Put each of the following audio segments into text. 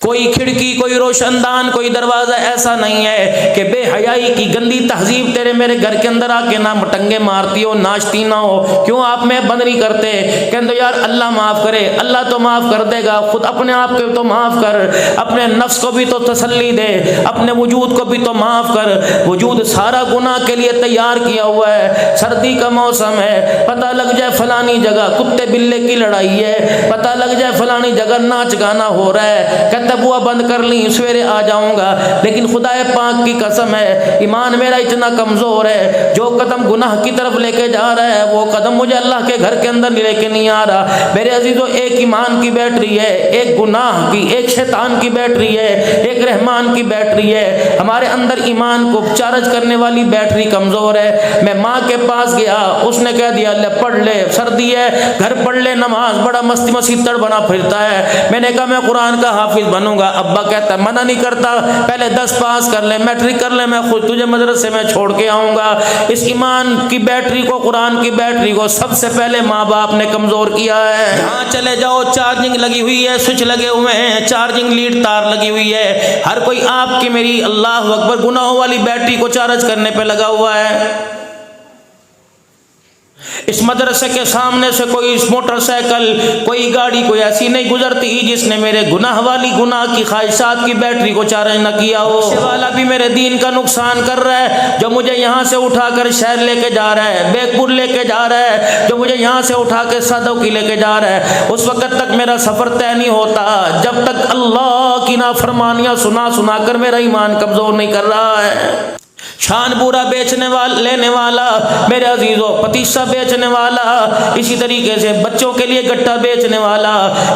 کوئی کھڑکی، کوئی روشن دان، کوئی دروازہ ایسا نہیں ہے کہ بے حیائی کی گندی تہذیب تیرے میرے گھر کے اندر آ کے نہ مٹنگے مارتی ہو، ناچتی نہ ہو۔ کیوں آپ میں بند نہیں کرتے؟ کہتے یار اللہ معاف کرے، اللہ تو معاف کر دے گا، خود اپنے آپ کو تو معاف کر، اپنے نفس کو بھی تو تسلی دے، اپنے وجود کو بھی تو معاف کر۔ وجود سارا گناہ کے لیے تیار کیا ہوا ہے۔ سردی کا موسم ہے، پتہ لگ جائے فلانی جگہ کتے بلے کی لڑائی ہے، پتہ لگ جائے فلانی جگہ ناچ گانا ہو رہا ہے، کہتے بوا بند کر لی، سویرے آ جاؤں گا۔ لیکن خدا پاک کی قسم ہے، ایمان میرا اتنا کمزور ہے، جو قدم گناہ کی طرف لے کے جا رہا ہے وہ قدم مجھے اللہ کے گھر کے اندر لے کے نہیں آ رہا۔ میرے عزیزو، ایک ایمان کی بیٹری ہے، ایک گناہ کی، ایک شیطان کی بیٹری ہے، ایک رحمان کی بیٹری ہے۔ ہمارے اندر ایمان کو چارج کرنے والی بیٹری کمزور ہے۔ میں ماں کے پاس گیا، اس نے کہہ دیا لے پڑھ لے، سردی ہے گھر پڑھ لے نماز، بڑا مستی مسیطڑ بنا پھرتا ہے۔ میں نے کہا میں قرآن کا حافظ بنوں گا۔ ابا کہتا ہے منع نہیں کرتا، پہلے 10 پاس کر لے، میٹرک کر لے، میں خود تجھے مدرسے میں چھوڑ کے آؤں گا۔ اس ایمان کی بیٹری کو، قرآن کی بیٹری کو سب سے پہلے ماں باپ نے کمزور کیا ہے۔ جہاں چلے جاؤ چارجنگ لگی ہوئی ہے، سوئچ لگے ہوئے ہیں، چارجنگ لیڈ تار لگی ہوئی ہے، ہر کوئی آپ کی میری اللہ اکبر گناہوں والی بیٹری کو چارج کرنے پہ لگا ہوا ہے۔ اس مدرسے کے سامنے سے کوئی موٹر سائیکل، کوئی گاڑی کوئی ایسی نہیں گزرتی جس نے میرے گناہ والی، گناہ کی خواہشات کی بیٹری کو چارج نہ کیا ہو۔ رکشے والا بھی میرے دین کا نقصان کر رہا ہے، جو مجھے یہاں سے اٹھا کر شہر لے کے جا رہا ہے، بیگ پور لے کے جا رہا ہے، جو مجھے یہاں سے اٹھا کے سادوں کی لے کے جا رہا ہے۔ اس وقت تک میرا سفر طے نہیں ہوتا جب تک اللہ کی نافرمانیاں سنا سنا کر میرا ایمان کمزور نہیں کر رہا ہے۔ شان پورا بیچنے والا، لینے والا میرے عزیزو، پتیسا بیچنے والا، اسی طریقے سے بچوں کے لیے گٹا بیچنے والا،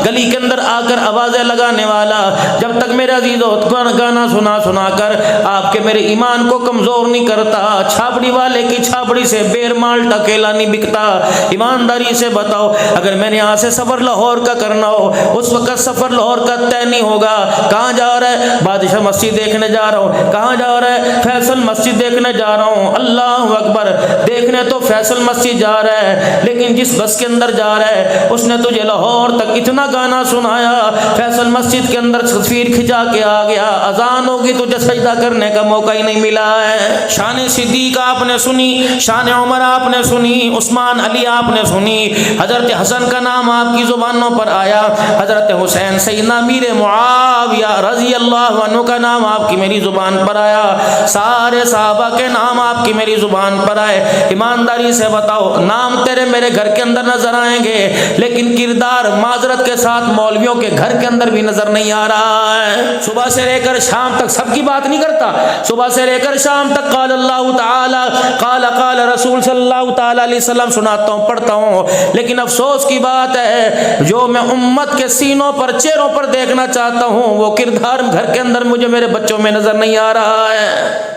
گلی کے اندر آ کر آوازیں لگانے والا، جب تک میرے عزیزو گانا سنا سنا کر آپ کے میرے ایمان کو کمزور نہیں کرتا، چھاپڑی والے کی چھاپڑی سے بیر مال ٹکیلا نہیں بکتا۔ ایمانداری سے بتاؤ، اگر میں نے یہاں سے سفر لاہور کا کرنا ہو، اس وقت سفر لاہور کا طے نہیں ہوگا۔ کہاں جا رہا ہے؟ بادشاہ مسجد دیکھنے جا رہا ہوں۔ کہاں جا رہا ہے؟ فیصل مسجد دیکھنے جا رہا ہوں۔ اللہ اکبر، دیکھنے تو فیصل مسجد جا رہا ہے، لیکن جس بس کے اندر جا رہا ہے اس نے تجھے لاہور تک اتنا گانا سنایا، فیصل مسجد کے اندر تصویر کھچا کے آ گیا، اذان ہوگی تجھے سجدہ کرنے کا موقع ہی نہیں ملا ہے۔ شان صدیق آپ نے سنی، شان عمر آپ نے سنی، عثمان علی آپ نے سنی، حضرت حسن کا نام آپ کی زبانوں پر آیا، حضرت حسین سیدنا امیر معاویہ رضی اللہ عنہ کا نام آپ کی میری زبان پر آیا، سارے صحابہ کے نام آپ کی میری زبان پر آئے۔ ایمانداری سے بتاؤ، نام تیرے میرے گھر کے اندر نظر آئیں گے، لیکن کردار معذرت کے ساتھ مولویوں کے گھر کے اندر بھی نظر نہیں آ رہا ہے۔ صبح سے لے کر شام تک سب کی بات نہیں کرتا، صبح سے لے کر شام تک قال اللہ تعالی قال رسول صلی اللہ تعالی علیہ وسلم سناتا ہوں، پڑھتا ہوں، لیکن افسوس کی بات ہے جو میں امت کے سینوں پر، چہروں پر دیکھنا چاہتا ہوں وہ کردار گھر کے اندر مجھے میرے بچوں میں نظر نہیں آ رہا ہے۔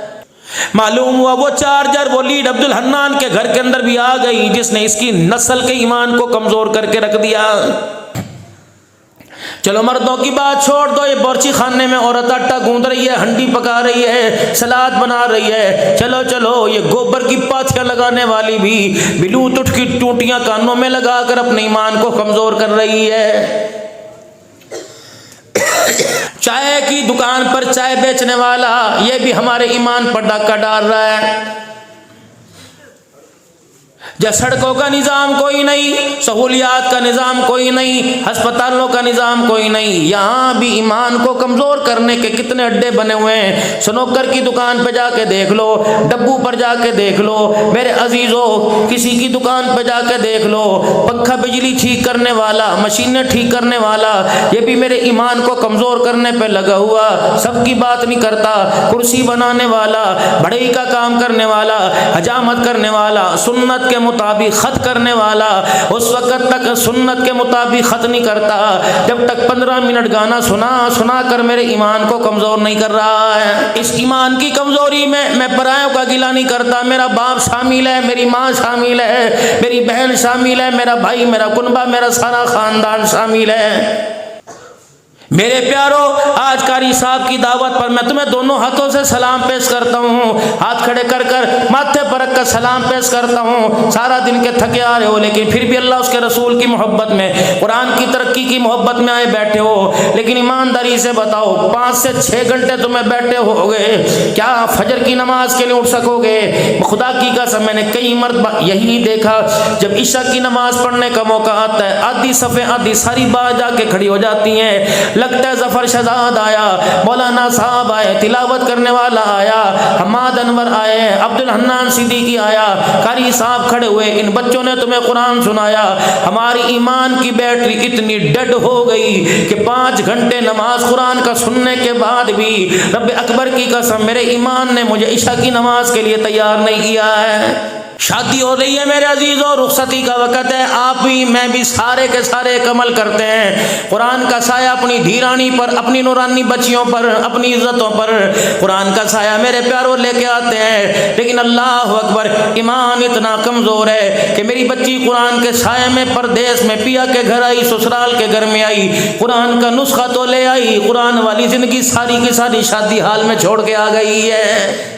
معلوم ہوا وہ چارجر، وہ لیڈ عبد الحنان کے گھر کے اندر بھی آ گئی، جس نے اس کی نسل کے ایمان کو کمزور کر کے رکھ دیا۔ چلو مردوں کی بات چھوڑ دو، یہ بورچی خانے میں عورت آٹا گوندھ رہی ہے، ہنڈی پکا رہی ہے، سلاد بنا رہی ہے، چلو چلو یہ گوبر کی پاتھیاں لگانے والی بھی بلوٹوتھ کی ٹوٹیاں کانوں میں لگا کر اپنے ایمان کو کمزور کر رہی ہے۔ چائے کی دکان پر چائے بیچنے والا یہ بھی ہمارے ایمان پر ڈاکہ ڈال رہا ہے۔ جب سڑکوں کا نظام کوئی نہیں، سہولیات کا نظام کوئی نہیں، ہسپتالوں کا نظام کوئی نہیں، یہاں بھی ایمان کو کمزور کرنے کے کتنے اڈے بنے ہوئے ہیں۔ سنوکر کی دکان پہ جا کے دیکھ لو، ڈبو پر جا کے دیکھ لو میرے عزیزو، کسی کی دکان پہ جا کے دیکھ لو، پنکھا بجلی ٹھیک کرنے والا، مشینیں ٹھیک کرنے والا، یہ بھی میرے ایمان کو کمزور کرنے پہ لگا ہوا، سب کی بات نہیں کرتا۔ کرسی بنانے والا، بڑھئی کا کام کرنے والا، حجامت کرنے والا، سنت کے مطابق خط کرنے والا، اس وقت تک سنت کے مطابق خط نہیں کرتا جب تک 15 منٹ گانا سنا سنا کر میرے ایمان کو کمزور نہیں کر رہا ہے۔ اس ایمان کی کمزوری میں پرایوں کا گلہ نہیں کرتا، میرا باپ شامل ہے، میری ماں شامل ہے، میری بہن شامل ہے، میرا بھائی، میرا کنبہ، میرا سارا خاندان شامل ہے۔ میرے پیارو، آج قاری صاحب کی دعوت پر میں تمہیں دونوں ہاتھوں سے سلام پیش کرتا ہوں، ہاتھ کھڑے کر کر ماتھے پر رکھ کر سلام پیش کرتا ہوں۔ سارا دن کے تھکے آ رہے ہو، لیکن پھر بھی اللہ اس کے رسول کی محبت میں، قرآن کی ترقی کی محبت میں آئے بیٹھے ہو۔ لیکن ایمانداری سے بتاؤ، 5 سے 6 گھنٹے تمہیں بیٹھے ہو گئے، کیا فجر کی نماز کے لیے اٹھ سکو گے؟ خدا کی قسم میں نے کئی مرتبہ یہی دیکھا، جب عشاء کی نماز پڑھنے کا موقع آتا ہے، آدھی صفیں آدھی ساری بات جا کے کھڑی ہو جاتی ہیں، لگتا ہے ظفر شہزاد آیا، مولانا صاحب آئے، تلاوت کرنے والا آیا، حماد انور آئے، عبد الحنان صدیقی آیا، قاری صاحب کھڑے ہوئے، ان بچوں نے تمہیں قرآن سنایا۔ ہماری ایمان کی بیٹری اتنی ڈیڈ ہو گئی کہ 5 گھنٹے نماز قرآن کا سننے کے بعد بھی رب اکبر کی قسم میرے ایمان نے مجھے عشاء کی نماز کے لیے تیار نہیں کیا ہے۔ شادی ہو رہی ہے میرے عزیزوں، رخصتی کا وقت ہے، آپ بھی میں بھی سارے کے سارے ایک عمل کرتے ہیں، قرآن کا سایہ اپنی دھیرانی پر، اپنی نورانی بچیوں پر، اپنی عزتوں پر قرآن کا سایہ میرے پیاروں لے کے آتے ہیں۔ لیکن اللہ اکبر، ایمان اتنا کمزور ہے کہ میری بچی قرآن کے سائے میں پردیس میں پیا کے گھر آئی، سسرال کے گھر میں آئی، قرآن کا نسخہ تو لے آئی، قرآن والی زندگی ساری کی ساری شادی حال میں چھوڑ کے آ گئی ہے۔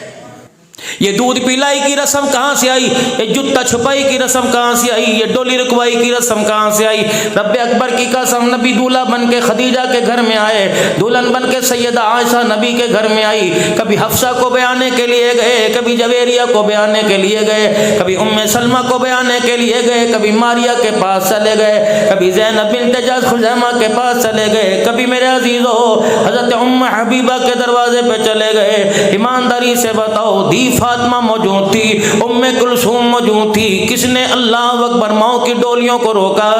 یہ دودھ پلائی کی رسم کہاں سے آئی؟ یہ جوتا چھپائی کی رسم کہاں سے آئی؟ یہ ڈولی رکوائی کی رسم کہاں سے آئی؟ رب اکبر کی قسم، نبی دولہا بن کے خدیجہ کے گھر میں آئے، دلہن بن کے سیدہ عائشہ نبی کے گھر میں آئی، کبھی حفصہ کو بیانے کے لیے گئے، کبھی جویریہ کو بیانے کے لیے گئے، کبھی ام سلمہ کو بیانے کے لیے گئے، کبھی ماریہ کے پاس چلے گئے، کبھی زینب بنت جحش خزیمہ کے پاس چلے گئے، کبھی میرے عزیزو حضرت ام حبیبہ کے دروازے پہ چلے گئے۔ ایمانداری سے بتاؤ، دی فاطمہ موجود تھی، ام کلثوم موجود تھی، کس نے اللہ اکبر ماؤں کی ڈولیوں کو روکا؟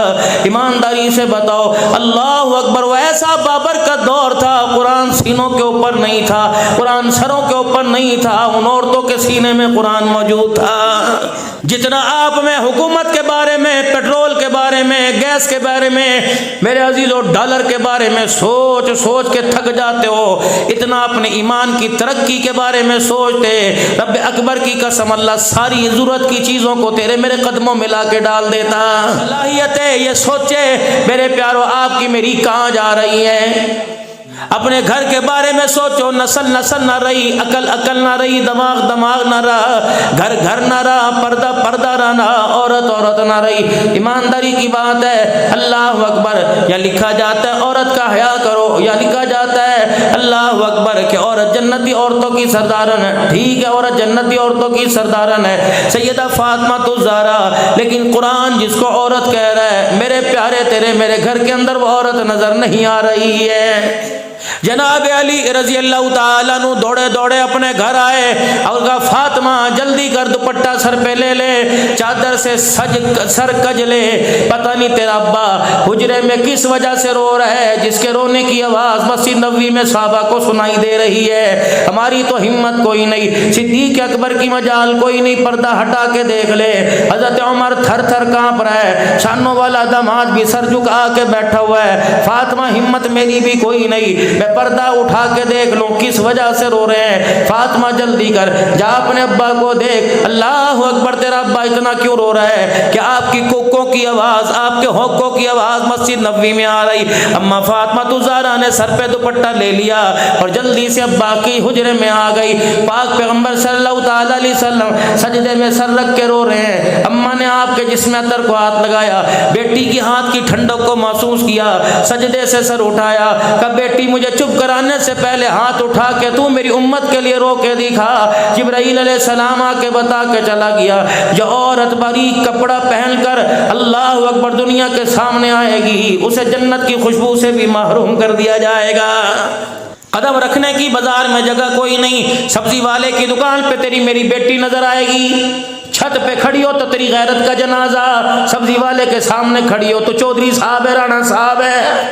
ایمانداری سے بتاؤ، اللہ اکبر، وہ ایسا بابر کا دور تھا، قرآن سینوں کے اوپر نہیں تھا، قرآن سروں کے اوپر نہیں تھا، ان عورتوں کے سینے میں قرآن موجود تھا۔ جتنا آپ میں حکومت کے بارے میں، پیٹرول کے بارے میں، گیس کے بارے میں، میرے عزیزو ڈالر کے بارے میں سوچ سوچ کے تھک جاتے ہو، اتنا اپنے ایمان کی ترقی کے بارے میں سوچتے، رب اکبر کی قسم اللہ ساری ضرورت کی چیزوں کو تیرے میرے قدموں میں لا کے ڈال دیتا۔ صلاحیت ہے یہ سوچے میرے پیارو آپ کی میری کہاں جا رہی ہے؟ اپنے گھر کے بارے میں سوچو، نسل نسل نہ رہی، عقل عقل نہ رہی، دماغ دماغ نہ رہا، گھر گھر نہ رہا، پردہ پردہ نہ رہا، عورت عورت نہ رہی۔ ایمانداری کی بات ہے، اللہ اکبر، یا لکھا جاتا ہے عورت کا حیا کرو، یا لکھا جاتا ہے اللہ اکبر کہ عورت جنتی عورتوں کی سردارن ہے۔ ٹھیک ہے، عورت جنتی عورتوں کی سردارن ہے، سیدہ فاطمہ الزہرا، لیکن قرآن جس کو عورت کہہ رہا ہے، میرے پیارے تیرے میرے گھر کے اندر وہ عورت نظر نہیں آ رہی ہے۔ جناب علی رضی اللہ تعالیٰ عنہ دوڑے دوڑے اپنے گھر آئے اور کہا فاطمہ جلدی کر، دوپٹہ سر پہ لے لے، چادر سے سر کج لے، پتہ نہیں تیرا ابا حجرے میں کس وجہ سے رو رہا ہے، جس کے رونے کی آواز مسجد نبوی میں صحابہ کو سنائی دے رہی ہے، ہماری تو ہمت کوئی نہیں، صدیق اکبر کی مجال کوئی نہیں، پردہ ہٹا کے دیکھ لے، حضرت عمر تھر تھر کانپ رہا ہے، شانوں والا داماد بھی سر جھکا کے بیٹھا ہوا ہے، فاطمہ ہمت میری بھی کوئی نہیں، میں پردہ اٹھا کے دیکھ لوں کس وجہ سے رو رہے ہیں، فاطمہ جلدی کر جا اپنے ابا کو دیکھ، اللہ اکبر تیرا ابا اتنا کیوں رو رہا ہے کہ آپ کی کوکوں کی آواز، آپ کے ہوکوں کی آواز مسجد نبوی میں آ رہی۔ اما فاطمہ الزہرا نے سر پہ دوپٹہ لے لیا اور جلدی سے ابا کی حجرے میں آ گئی، پاک پیغمبر صلی اللہ تعالی علیہ وسلم سجدے میں سر رکھ کے رو رہے ہیں، اما نے آپ کے جسم اطہر کو ہاتھ لگایا، بیٹی کی ہاتھ کی ٹھنڈک کو محسوس کیا، سجدے سے سر اٹھایا، کہ بیٹی مجھے چپ کرانے سے پہلے ہاتھ اٹھا کے تو میری امت کے لیے رو کے دکھا۔ جبرائیل علیہ السلام آ کے بتا کے چلا گیا، جو عورت باریک کپڑا پہن کر اللہ اکبر دنیا کے سامنے آئے گی اسے جنت کی خوشبو سے بھی محروم کر دیا جائے گا۔ قدم رکھنے کی بازار میں جگہ کوئی نہیں، سبزی والے کی دکان پہ تیری میری بیٹی نظر آئے گی، چھت پہ کھڑی ہو تو تیری غیرت کا جنازہ، سبزی والے کے سامنے کھڑی ہو تو چودھری صاحب ہے، رانا صاحب ہے۔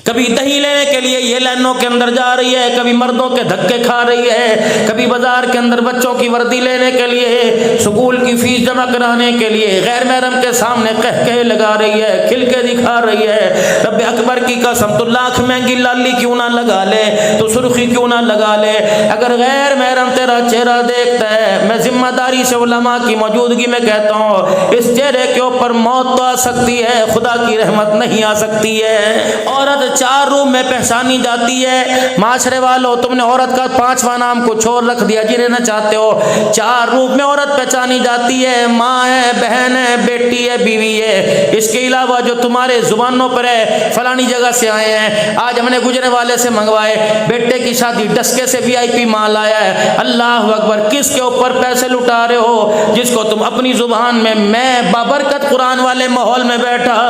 کبھی دہی لینے کے لیے یہ لائنوں کے اندر جا رہی ہے، کبھی مردوں کے دھکے کھا رہی ہے، کبھی بازار کے اندر بچوں کی وردی لینے کے لیے، سکول کی فیس جمع کرانے کے لیے غیر محرم کے سامنے قہقہے لگا رہی ہے، کھل کے دکھا رہی ہے۔ رب اکبر کی قسم تو لاکھ مہنگی لالی کیوں نہ لگا لے، تو سرخی کیوں نہ لگا لے، اگر غیر محرم تیرا چہرہ دیکھتا ہے، میں ذمہ داری سے علماء کی موجودگی میں کہتا ہوں اس چہرے کے اوپر موت تو آ سکتی ہے، خدا کی رحمت نہیں آ سکتی ہے۔ عورت 4 روپ میں پہچانی جاتی ہے۔ معاشرے والوں، تم نے عورت کا 5واں نام کچھ اور رکھ دیا جنہیں نہ چاہتے ہو۔ 4 روپ میں عورت پہچانی جاتی ہے، ماں ہے، بہن ہے، بیٹی ہے، بیوی ہے۔ اس کے علاوہ جو تمہارے زبانوں پر ہے، فلانی جگہ سے آئے ہیں، آج ہم نے گجرے والے سے منگوائے، بیٹے کی شادی ڈسکے سے VIP مال آیا ہے۔ اللہ اکبر، کس کے اوپر پیسے لٹا رہے ہو جس کو تم اپنی زبان میں بابرکت قرآن والے ماحول میں بیٹھا،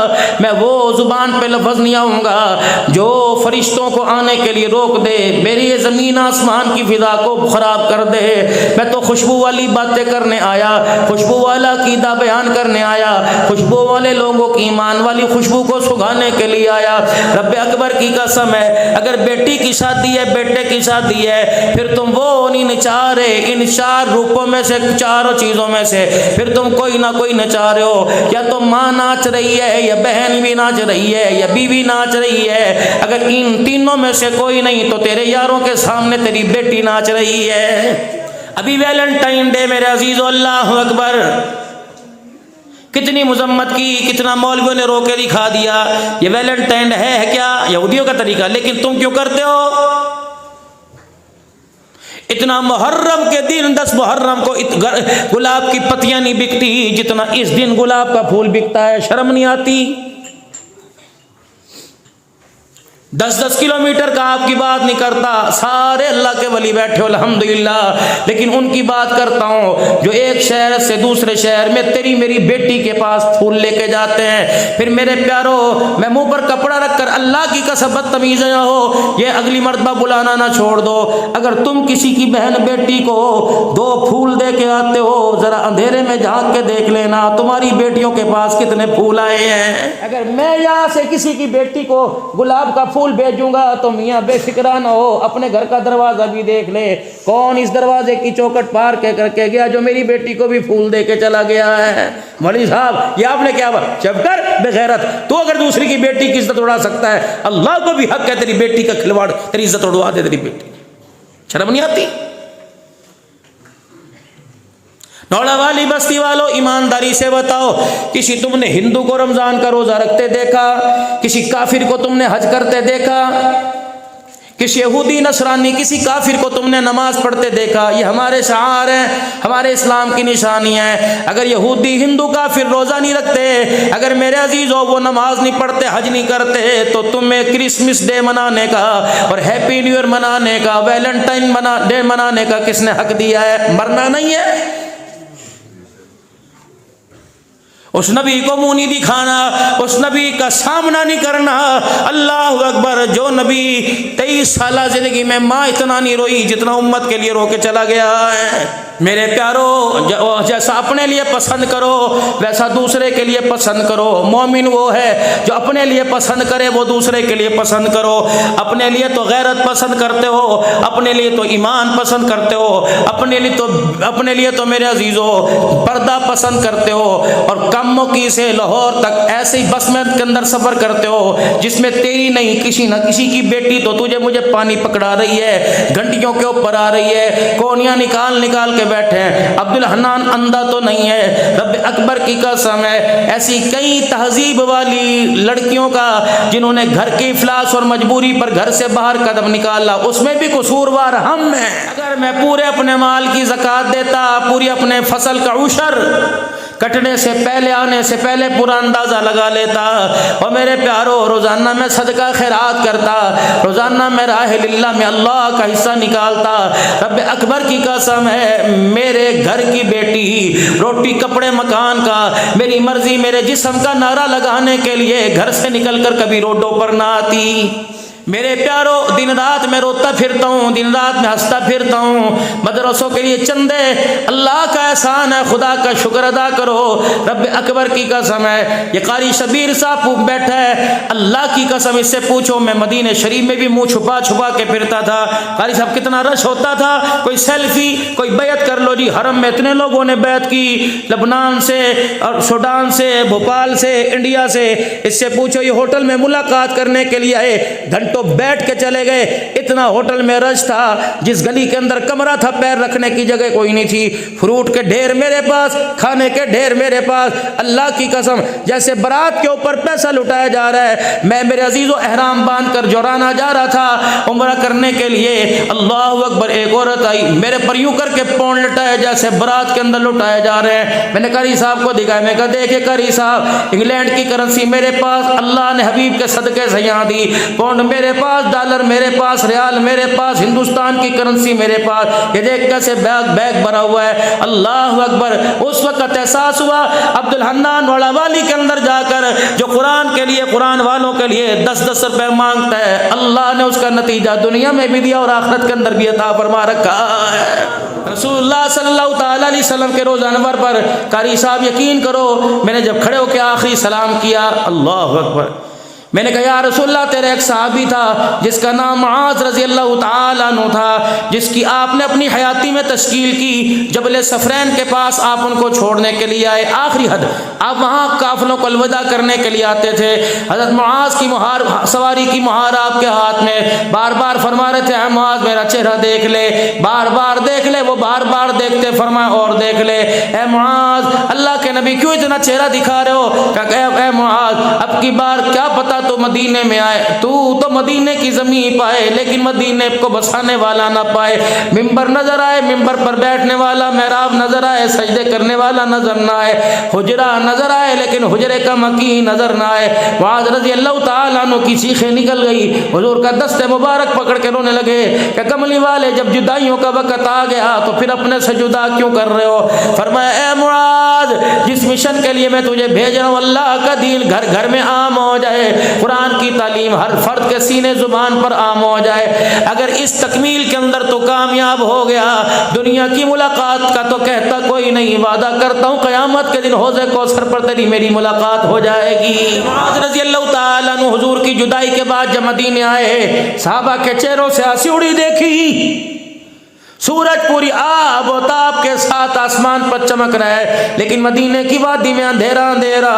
میں وہ زبان پہ لفظ نہیں آؤں گا جو فرشتوں کو آنے کے لیے روک دے، میری یہ زمین آسمان کی فضا کو خراب کر دے۔ میں تو خوشبو والی باتیں کرنے آیا، خوشبو والا عقیدہ بیان کرنے آیا، خوشبو والے لوگوں کی ایمان والی خوشبو کو سکھانے کے لیے آیا۔ رب اکبر کی قسم ہے، اگر بیٹی کی شادی ہے، بیٹے کی شادی ہے، پھر تم وہ نہیں نچا رہے، ان 4 روپوں میں سے 4 چیزوں میں سے پھر تم کوئی نہ کوئی نچا رہے ہو، یا تو ماں ناچ رہی ہے، یا بہن بھی ناچ رہی ہے، یا بیوی ناچ رہی ہے۔ اگر ان تینوں میں سے کوئی نہیں تو تیرے یاروں کے سامنے تیری بیٹی ناچ رہی ہے۔ ابھی ویلنٹائن ڈے میرے عزیزو، اللہ اکبر، کتنی مذمت کی، کتنا مولویوں نے رو کے دکھا دیا۔ یہ ویلنٹائن ہے کیا؟ یہودیوں کا طریقہ، لیکن تم کیوں کرتے ہو؟ اتنا محرم کے دن 10 محرم کو گلاب کی پتیاں نہیں بکتی جتنا اس دن گلاب کا پھول بکتا ہے، شرم نہیں آتی؟ 10 کلومیٹر کا آپ کی بات نہیں کرتا، سارے اللہ کے ولی بیٹھے ہو الحمدللہ، لیکن ان کی بات کرتا ہوں جو ایک شہر سے دوسرے شہر میں تیری میری بیٹی کے پاس پھول لے کے جاتے ہیں۔ پھر میرے پیارو، میں منہ پر کپڑا رکھ کر اللہ کی قسم بدتمیز نہ ہو، یہ اگلی مرتبہ بلانا نہ چھوڑ دو۔ اگر تم کسی کی بہن بیٹی کو 2 پھول دے کے آتے ہو، ذرا اندھیرے میں جھانک کے دیکھ لینا تمہاری بیٹیوں کے پاس کتنے پھول آئے ہیں۔ اگر میں یہاں سے کسی کی بیٹی کو گلاب کا پھول بھیجوں گا تو میاں بے فکرہ نہ ہو، اپنے گھر کا دروازہ بھی دیکھ لے، کون اس دروازے کی چوکٹ پار کے کر کے گیا جو میری بیٹی کو بھی پھول دے کے چلا گیا ہے۔ مولوی صاحب، یہ آپ نے کیا بات؟ چپ کر بے غیرت، تو اگر دوسری کی بیٹی کی عزت اڑا سکتا ہے، اللہ کو بھی حق ہے تیری بیٹی کا کھلواڑ تیری عزت اڑوا دے۔ تیری بیٹی شرم نہیں آتی؟ نوڑا والی بستی والوں، ایمانداری سے بتاؤ، کسی تم نے ہندو کو رمضان کا روزہ رکھتے دیکھا؟ کسی کافر کو تم نے حج کرتے دیکھا؟ کسی یہودی نصرانی کسی کافر کو تم نے نماز پڑھتے دیکھا؟ یہ ہمارے شعار ہیں، ہمارے اسلام کی نشانی ہے۔ اگر یہودی ہندو کافر روزہ نہیں رکھتے، اگر میرے عزیزوں وہ نماز نہیں پڑھتے، حج نہیں کرتے، تو تمہیں کرسمس ڈے منانے کا اور ہیپی نیو ایئر منانے کا، ویلنٹائن ڈے منانے کا کس نے حق دیا ہے؟ مرنا نہیں ہے؟ اس نبی کو منہ نہیں دکھانا، اس نبی کا سامنا نہیں کرنا۔ اللہ اکبر، جو نبی 23 سالہ زندگی میں ماں اتنا نہیں روئی جتنا امت کے لیے رو کے چلا گیا ہے۔ میرے پیارو، جیسا اپنے لیے پسند کرو ویسا دوسرے کے لیے پسند کرو۔ مومن وہ ہے جو اپنے لیے پسند کرے، وہ دوسرے کے لیے پسند کرو۔ اپنے لیے تو غیرت پسند کرتے ہو، اپنے لیے تو ایمان پسند کرتے ہو، اپنے لیے تو میرے عزیزو پردہ پسند کرتے ہو، اور کموں کی سے لاہور تک ایسے ہی بس میں کے اندر سفر کرتے ہو جس میں تیری نہیں کسی نہ کسی کی بیٹی تو تجھے مجھے پانی پکڑا رہی ہے، گھنٹیوں کے اوپر آ رہی ہے، کونیاں نکال نکال کے بیٹھے ہیں۔ عبد الحنان اندھا تو نہیں ہے، رب اکبر کی قسم ہے، ایسی کئی تہذیب والی لڑکیوں کا جنہوں نے گھر کی افلاس اور مجبوری پر گھر سے باہر قدم نکالا، اس میں بھی قصوروار ہم ہیں۔ اگر میں پورے اپنے مال کی زکوٰۃ دیتا، پوری اپنے فصل کا عشر کٹنے سے پہلے، آنے سے پہلے پورا اندازہ لگا لیتا، اور میرے پیارو روزانہ میں صدقہ خیرات کرتا، روزانہ میں راہ اللہ میں اللہ کا حصہ نکالتا، رب اکبر کی قسم ہے میرے گھر کی بیٹی روٹی کپڑے مکان کا، میری مرضی میرے جسم کا نعرہ لگانے کے لیے گھر سے نکل کر کبھی روڈوں پر نہ آتی۔ میرے پیارو، دن رات میں روتا پھرتا ہوں، دن رات میں ہنستا پھرتا ہوں، مدرسوں کے لیے چندے، اللہ کا احسان ہے، خدا کا شکر ادا کرو۔ رب اکبر کی قسم ہے، یہ قاری شبیر صاحب بیٹھا ہے، اللہ کی قسم اس سے پوچھو میں مدینہ شریف میں بھی منہ چھپا چھپا کے پھرتا تھا. قاری صاحب کتنا رش ہوتا تھا, کوئی سیلفی, کوئی بیعت کر لو جی. حرم میں اتنے لوگوں نے بیعت کی, لبنان سے اور سوڈان سے, بھوپال سے, انڈیا سے. اس سے پوچھو یہ ہوٹل میں ملاقات کرنے کے لیے آئے, گھنٹوں بیٹھ کے چلے گئے. اتنا ہوٹل میں رش تھا, جس گلی کے اندر کمرہ تھا پیر رکھنے کی جگہ کوئی نہیں تھی. فروٹ کے ڈھیر میرے پاس, کھانے کے ڈھیر میرے پاس. اللہ کی قسم جیسے برات کے اوپر پیسہ لٹایا جا رہا ہے, میں میرے عزیزو احرام باندھ کر جورانا جا رہا تھا عمرہ کرنے کے لیے. اللہ اکبر, ایک عورت آئی میرے پر یوں کر کے پون لٹائے جیسے برات کے اندر لٹائے جا رہے ہیں. میں نے قاری صاحب کو دکھایا, میں کہا دیکھے قاری صاحب انگلینڈ کی کرنسی میرے پاس, اللہ نے حبیب کے صدقے سے یہاں دی. پونڈ میرے پاس, ڈالر میرے پاس, ریال میرے پاس, ہندوستان کی کرنسی میرے پاس. یہ دیکھ کیسے بیگ بھرا ہوا ہے. اللہ اکبر. اس وقت احساس ہوا عبد الحنان والا والی کے اندر جا کر جو قرآن کے لیے, قرآن والوں کے لیے 10-10 روپے مانگتا ہے, اللہ نے اس کا نتیجہ دنیا میں بھی دیا اور آخرت کے اندر بھی عطا فرما رکھا ہے. رسول اللہ صلی اللہ تعالی علیہ وسلم کے روز انور پر قاری صاحب یقین کرو میں نے جب کھڑے ہو کے آخری سلام کیا, اللہ اکبر, میں نے کہا یا رسول اللہ تیرے ایک صحابی تھا جس کا نام معاذ رضی اللہ تعالیٰ عنہ تھا, جس کی آپ نے اپنی حیاتی میں تشکیل کی. جبل صفرین کے پاس آپ ان کو چھوڑنے کے لیے آئے, آخری حد آپ وہاں قافلوں کو الوداع کرنے کے لیے آتے تھے. حضرت معاذ کی مہار, سواری کی مہار آپ کے ہاتھ میں, بار بار فرما رہے تھے اے معاذ میرا چہرہ دیکھ لے, بار بار دیکھ لے. وہ بار بار دیکھتے, فرمایا اور دیکھ لے. اے معاذ اللہ کے نبی کیوں اتنا چہرہ دکھا رہے ہو؟ کہ اے معاذ اب کی بار کیا پتا تو مدینے میں آئے, تو مدینے کی زمین پائے لیکن مدینے کو بسانے والا نہ پائے. ممبر نظر آئے, ممبر پر بیٹھنے والا, محراب نظر آئے, سجدے کرنے والا نظر نہ آئے, حجرہ نظر آئے لیکن حجرے کا مکین نظر نہ آئے. معاذ رضی اللہ تعالیٰ عنہ کی چیخیں نکل گئی, حضور کا دست مبارک پکڑ کے رونے لگے کہ کملی والے جب جدائیوں کا وقت آ گیا تو پھر اپنے سے جدا کیوں کر رہے ہو؟ فرمایا اے معاذ جس مشن کے لیے میں تجھے بھیج رہا ہوں اللہ کا دین گھر گھر میں عام ہو جائے, قرآن کی تعلیم ہر فرد کے سینے زبان پر عام ہو جائے. اگر اس تکمیل کے اندر تو کامیاب ہو گیا, دنیا کی ملاقات کا تو کہتا کوئی نہیں. وعدہ کرتا ہوں قیامت کے دن حوض کوثر پر تیری میری ملاقات ہو جائے گی. معاذ رضی اللہ تعالیٰ عنہ حضور کی جدائی کے بعد جب مدینے آئے, صحابہ کے چہروں سے ہنسی اڑی دیکھی. سورج پوری آب و تاب کے ساتھ آسمان پر چمک رہا ہے لیکن مدینے کی وادی میں اندھیرا اندھیرا.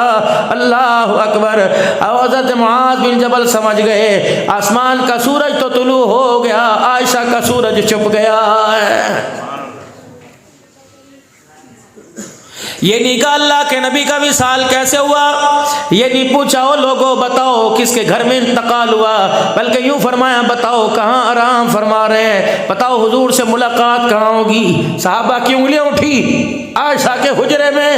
اللہ اکبر. حضرت معاذ بن جبل سمجھ گئے آسمان کا سورج تو طلوع ہو گیا, عائشہ کا سورج چھپ گیا ہے. یہ نہیں کہا اللہ کے نبی کا وصال کیسے ہوا, یہ نہیں پوچھا او لوگوں بتاؤ کس کے گھر میں انتقال ہوا, بلکہ یوں فرمایا بتاؤ کہاں آرام فرما رہے ہیں, بتاؤ حضور سے ملاقات کہاں ہوگی. صحابہ کی انگلیاں اٹھی عائشہ کے حجرے میں.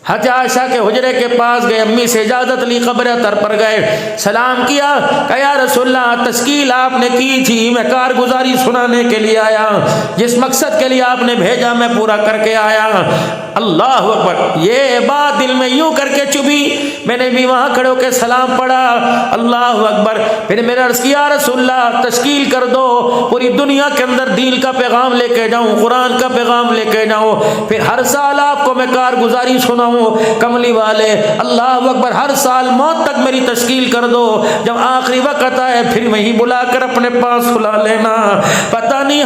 حضرت عائشہ کے حجرے کے پاس گئے, امی سے اجازت لی, قبر اطہر پر گئے, سلام کیا, کہا یا رسول اللہ تشکیل آپ نے کی تھی, میں کارگزاری سنانے کے لیے آیا, جس مقصد کے لیے آپ نے بھیجا میں پورا کر کے آیا. اللہ اکبر. یہ بات دل میں یوں کر کے چبھی, میں نے بھی وہاں کھڑے ہو کے سلام پڑھا. اللہ اکبر. پھر میں نے عرض کیا یا رسول اللہ تشکیل کر دو, پوری دنیا کے اندر دین کا پیغام لے کے جاؤں, قرآن کا پیغام لے کے جاؤں, پھر ہر سال آپ کو میں کارگزاری سناؤں. کملی والے اللہ اکبر, ہر سال موت تک میری تشکیل کر دو, جب آخری وقت آئے پھر وہیں بلا کر اپنے پاس سلا لینا. پتہ نہیں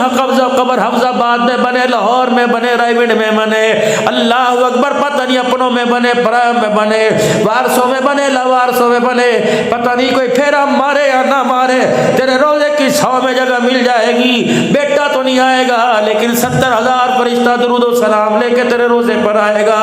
قبر حفظ آباد میں بنے, لاہور میں بنے, رائے گنج میں بنے, اللہ اکبر, پتہ نہیں اپنوں میں بنے, پرائم میں بنے, وارسوں میں بنے, لاوارسوں میں بنے, پتہ نہیں کوئی پھیرا مارے یا نہ مارے, تیرے روزے کی 100 میں جگہ مل جائے گی. بیٹا تو نہیں آئے گا لیکن 70,000 فرشتہ درود و سلام لے کے تیرے روزے پر آئے گا.